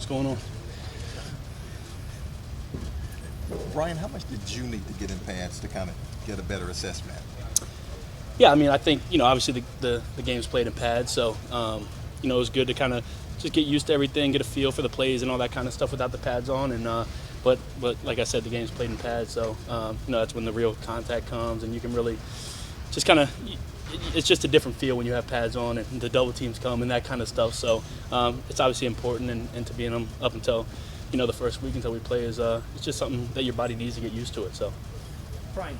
what's going on. Bryan, how much did you need to get in pads to kind of get a better assessment? Yeah, I mean, I think, obviously the game's played in pads, so, it was good to kind of just get used to everything, get a feel for the plays and all that kind of stuff without the pads on. And but like I said, the game's played in pads, so, that's when the real contact comes, and you can really just kind of – it's just a different feel when you have pads on and the double teams come and that kind of stuff. So it's obviously important, and to be in them up until, the first week until we play is it's just something that your body needs to get used to it. So, Bryan,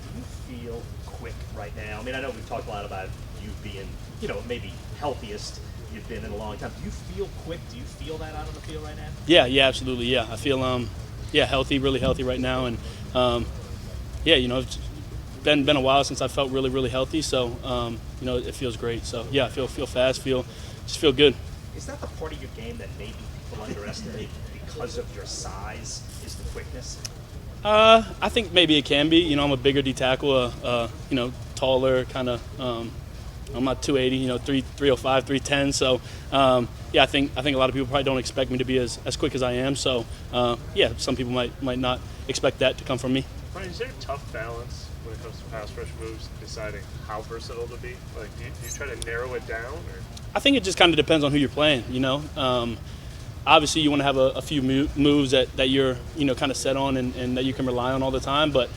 do you feel quick right now? I mean, I know we've talked a lot about you being, maybe healthiest you've been in a long time. Do you feel quick? Do you feel that out on the field right now? Yeah, absolutely. Yeah, I feel healthy, really healthy right now, and it's been a while since I felt really, really healthy. So it feels great. So yeah, I feel fast, just feel good. Is that the part of your game that maybe people underestimate because of your size? Is the quickness? I think maybe it can be. I'm a bigger D tackle, taller, kind of. I'm not 280, 305, 310. So, I think a lot of people probably don't expect me to be as quick as I am. So, some people might not expect that to come from me. Bryan, is there a tough balance when it comes to pass rush moves, deciding how versatile to be? Like, do you try to narrow it down? Or? I think it just kind of depends on who you're playing. Obviously, you want to have a few moves that you're kind of set on and that you can rely on all the time. But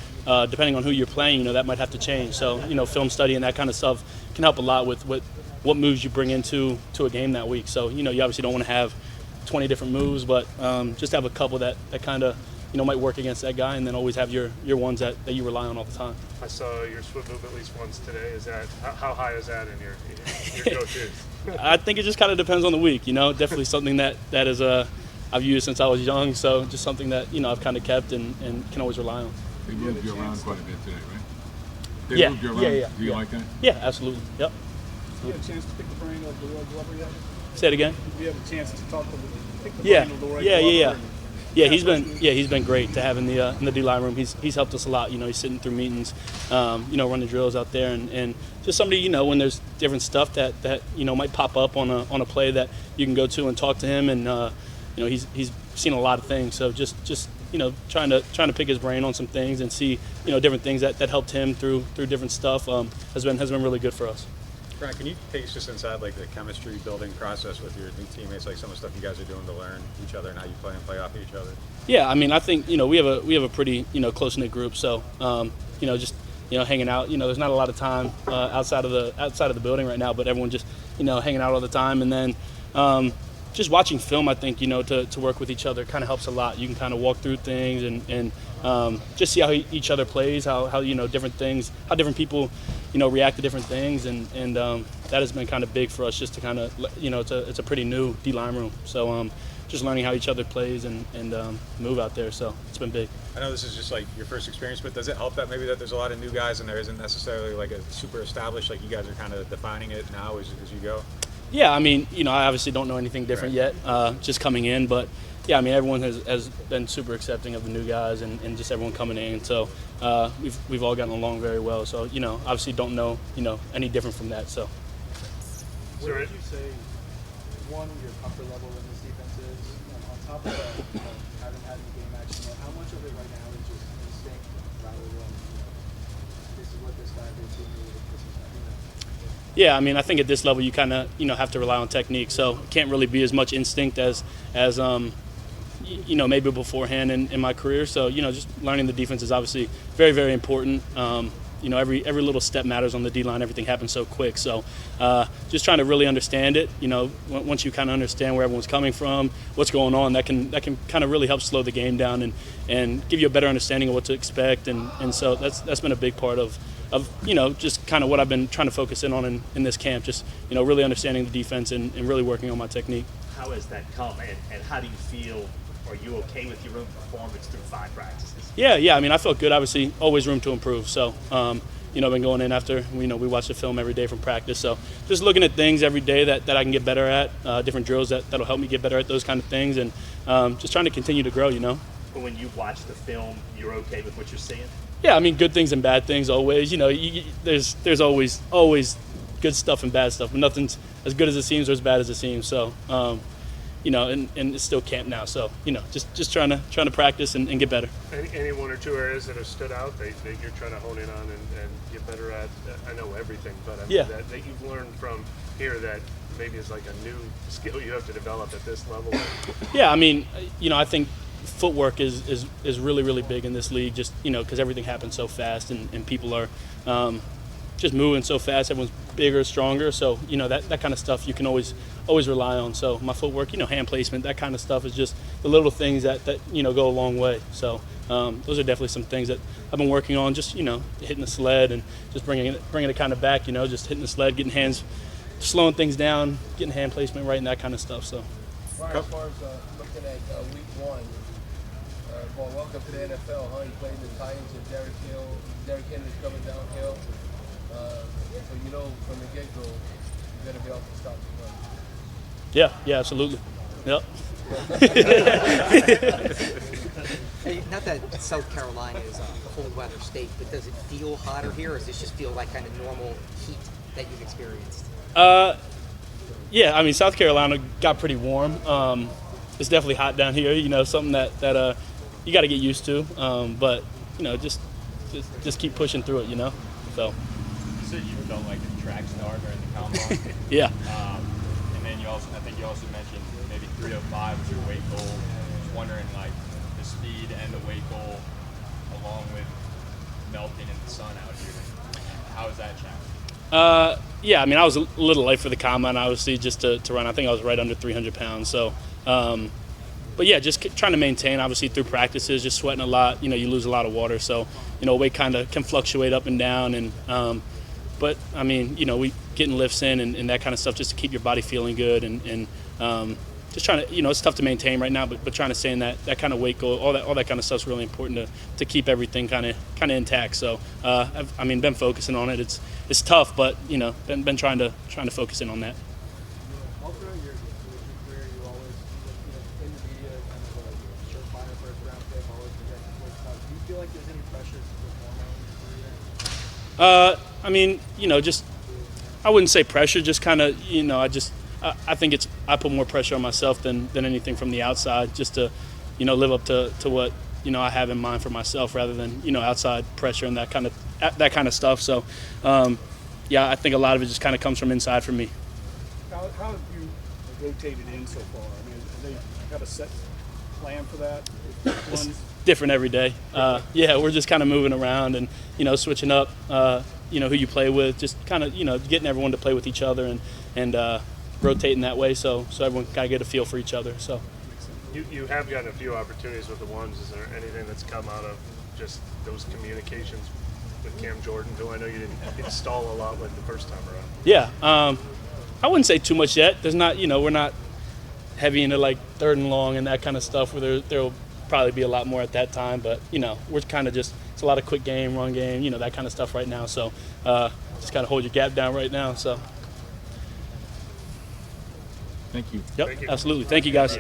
depending on who you're playing, that might have to change. So, film study and that kind of stuff can help a lot with what moves you bring into a game that week. So, you obviously don't want to have 20 different moves, but just have a couple that kind of might work against that guy, and then always have your ones that you rely on all the time. I saw your swift move at least once today. Is that how high is that in your go-tos? I think it just kind of depends on the week. Definitely something that is I've used since I was young. So just something that I've kind of kept and can always rely on. They moved you around quite a bit today, right? They moved you around. Yeah. Do you like that? Yeah, absolutely. Yep. Did you have a chance to pick the brain of Leroy Glover yet? Say it again. Did you have a chance to pick the brain of Leroy Glover? Yeah, he's been great to have in the D-line room. He's helped us a lot. He's sitting through meetings, running drills out there, and just somebody when there's different stuff that might pop up on a play that you can go to and talk to him, and he's seen a lot of things. So just trying to pick his brain on some things and see different things that helped him through different stuff has been really good for us. Bryan, can you take us just inside like the chemistry building process with your new teammates, like some of the stuff you guys are doing to learn each other and how you play off each other? Yeah, I mean, I think we have a pretty close-knit group, so just hanging out. There's not a lot of time outside of the building right now, but everyone just hanging out all the time, and then just watching film. I think to work with each other kind of helps a lot. You can kind of walk through things and just see how each other plays, how different things, how different people react to different things, and that has been kind of big for us, just to kind of it's a pretty new D-line room, so just learning how each other plays and move out there, so it's been big. I know this is just like your first experience, but does it help that maybe that there's a lot of new guys and there isn't necessarily like a super established, like you guys are kind of defining it now as you go? Yeah, I mean, I obviously don't know anything different yet, just coming in, but yeah, I mean, everyone has been super accepting of the new guys and just everyone coming in. So we've all gotten along very well. So obviously don't know any different from that. So. Where would you say your comfort level in this defense is? On top of that, haven't had any game action yet. How much of it right now is just instinct rather than this is what this guy did to me? Yeah, I mean, I think at this level you kind of have to rely on technique. So it can't really be as much instinct as maybe beforehand in my career. So just learning the defense is obviously very, very important. Every little step matters on the D-line. Everything happens so quick. So just trying to really understand it. Once you kind of understand where everyone's coming from, what's going on, that can kind of really help slow the game down and give you a better understanding of what to expect. And so that's been a big part of just kind of what I've been trying to focus in on in this camp. Just really understanding the defense and really working on my technique. How has that come, and how do you feel? Are you okay with your own performance through 5 practices? Yeah. I mean, I felt good. Obviously, always room to improve. So, I've been going in after we watch the film every day from practice. So, just looking at things every day that I can get better at, different drills that'll help me get better at those kind of things, and just trying to continue to grow. But when you watch the film, you're okay with what you're seeing? Yeah, I mean, good things and bad things always. There's always good stuff and bad stuff, but nothing's as good as it seems or as bad as it seems. So. and it's still camp now. So, just trying to practice and get better. Any one or two areas that have stood out that you're trying to hone in on and get better at? I know everything, but I mean, Yeah. that you've learned from here that maybe is like a new skill you have to develop at this level. Yeah, I mean, I think footwork is really, really big in this league, just, because everything happens so fast and people are just moving so fast. Everyone's bigger, stronger. So, that kind of stuff you can always rely on. So my footwork, hand placement, that kind of stuff is just the little things that go a long way. So those are definitely some things that I've been working on, just, hitting the sled and just bringing it kind of back, just hitting the sled, getting hands, slowing things down, getting hand placement right, and that kind of stuff. So. Right, as far as looking at week one, well, welcome to the NFL, huh? You played the Titans and Derrick Henry's coming downhill. So from the get-go, you better be off the stop the run. Yeah, absolutely. Yep. Hey, not that South Carolina is a cold weather state, but does it feel hotter here, or does this just feel like kind of normal heat that you've experienced? Yeah, I mean, South Carolina got pretty warm. It's definitely hot down here, something that you got to get used to. But, just keep pushing through it, So. You said you felt like a track star during the combine. Yeah. And then I think you also mentioned maybe 305 was your weight goal. Just wondering, like, the speed and the weight goal, along with melting in the sun out here. How is that challenge? Yeah, I mean, I was a little late for the combine, obviously, just to run. I think I was right under 300 pounds. So, but yeah, just trying to maintain, obviously, through practices, just sweating a lot. You lose a lot of water. So, weight kind of can fluctuate up and down. And but, I mean, we getting lifts in and that kind of stuff just to keep your body feeling good. And just trying to, it's tough to maintain right now, but trying to stay in that kind of weight goal, all that kind of stuff is really important to keep everything kind of intact. So, I've been focusing on it. It's tough, but, been trying to focus in on that. All throughout your career, you always, in the media, kind of a surefire first round pick, always projected towards top. Do you feel like there's any pressure to perform in your career? I mean, just, I wouldn't say pressure, just kind of, I think I put more pressure on myself than anything from the outside, just to, live up to what, I have in mind for myself rather than, outside pressure and that kind of stuff. So, yeah, I think a lot of it just kind of comes from inside for me. How have you rotated in so far? I mean, have they got a set plan for that? It's different every day. Yeah, we're just kind of moving around and, switching up, who you play with, just kind of, getting everyone to play with each other and rotating that way so everyone kind of get a feel for each other. So. You have gotten a few opportunities with the ones. Is there anything that's come out of just those communications with Cam Jordan, who I know you didn't install a lot with the first time around? Yeah, I wouldn't say too much yet. There's not, we're not heavy into like third and long and that kind of stuff where there'll probably be a lot more at that time. But, we're kind of just, it's a lot of quick game, run game, that kind of stuff right now. So just kind of hold your gap down right now. So. Thank you. Yep, Thank you. absolutely. Thank you, guys.